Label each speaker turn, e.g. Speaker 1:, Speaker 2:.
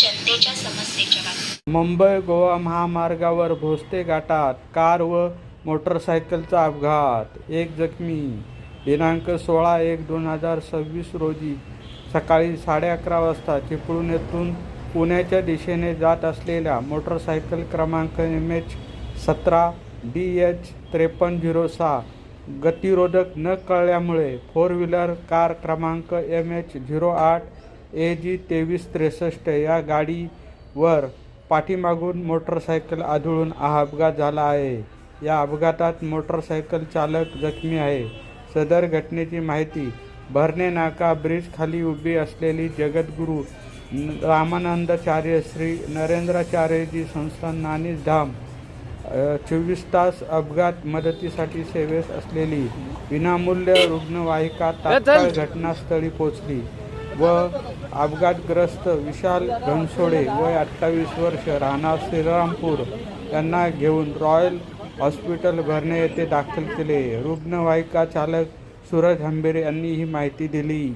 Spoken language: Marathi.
Speaker 1: जनतेच्या समस्येच्या बातम्या.
Speaker 2: मुंबई गोवा महामार्गावर भोसले घाटात कार व मोटरसायकलचा अपघात, एक जखमी. दिनांक 16/1/2026 रोजी सकाळी 11:30 वाजता चिपळूण येथून पुण्याच्या दिशेने जात असलेल्या मोटरसायकल क्रमांक MH17DH5306 गतिरोधक न कळल्यामुळे फोर व्हीलर कार क्रमांक MH08AG2363 या गाडीवर पाठीमागून मोटरसायकल आदळून हा अपघात झाला आहे. या अपघातात मोटरसायकल चालक जखमी आहे. सदर घटनेची माहिती भरणे नाका ब्रिज खाली उभी असलेली जगद्गुरू रामानंदाचार्य श्री नरेंद्राचार्यजी संस्थान नानीज धाम 24 तास अपघात मदतीसाठी सेवेस असलेली विनामूल्य रुग्णवाहिका तात्काळ घटनास्थळी पोहोचली व अपघातग्रस्त विशाल घनसोडे वय 28 वर्ष राहणार श्रीरामपूर यांना घेऊन रॉयल हॉस्पिटल भरणे येथे दाखल केले. रुग्णवाहिका चालक सूरज हंबेरे यांनी ही माहिती दिली.